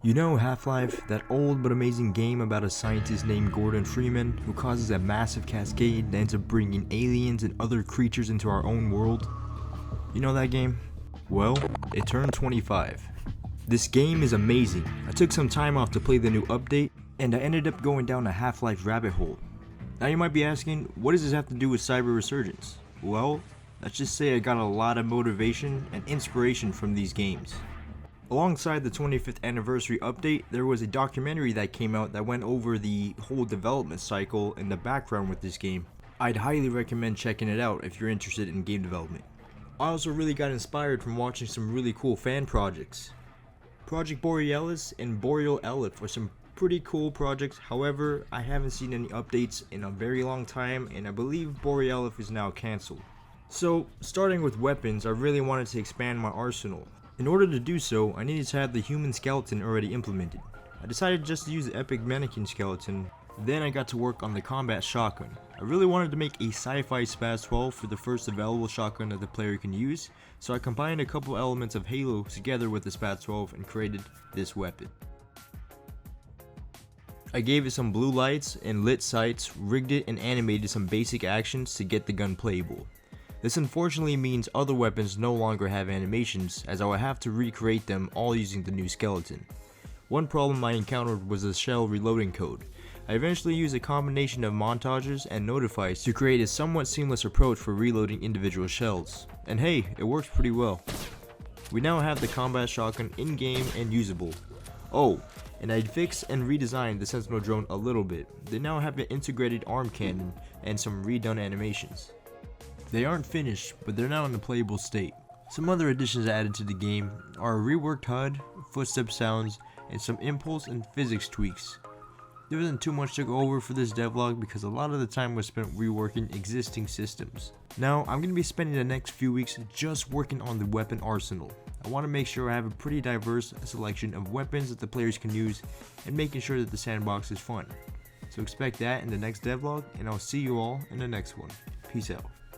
You know Half-Life, that old but amazing game about a scientist named Gordon Freeman who causes a massive cascade that ends up bringing aliens and other creatures into our own world? You know that game? Well, it turned 25. This game is amazing. I took some time off to play the new update, and I ended up going down a Half-Life rabbit hole. Now you might be asking, what does this have to do with Cyber Resurgence? Well, let's just say I got a lot of motivation and inspiration from these games. Alongside the 25th anniversary update, there was a documentary that came out that went over the whole development cycle and the background with this game. I'd highly recommend checking it out if you're interested in game development. I also really got inspired from watching some really cool fan projects. Project Borealis and Boreal Elif are some pretty cool projects. However, I haven't seen any updates in a very long time, and I believe Boreal Elif is now cancelled. So, starting with weapons, I really wanted to expand my arsenal. In order to do so, I needed to have the human skeleton already implemented. I decided just to use the epic mannequin skeleton. Then I got to work on the combat shotgun. I really wanted to make a sci-fi SPAS 12 for the first available shotgun that the player can use, so I combined a couple elements of Halo together with the SPAS 12 and created this weapon. I gave it some blue lights and lit sights, rigged it and animated some basic actions to get the gun playable. This unfortunately means other weapons no longer have animations, as I will have to recreate them all using the new skeleton. One problem I encountered was the shell reloading code. I eventually used a combination of montages and notifies to create a somewhat seamless approach for reloading individual shells. And hey, it works pretty well. We now have the combat shotgun in-game and usable. Oh, and I fixed and redesigned the Sentinel drone a little bit. They now have an integrated arm cannon and some redone animations. They aren't finished, but they're now in a playable state. Some other additions added to the game are a reworked HUD, footstep sounds, and some impulse and physics tweaks. There wasn't too much to go over for this devlog because a lot of the time was spent reworking existing systems. Now, I'm going to be spending the next few weeks just working on the weapon arsenal. I want to make sure I have a pretty diverse selection of weapons that the players can use and making sure that the sandbox is fun. So expect that in the next devlog, and I'll see you all in the next one. Peace out.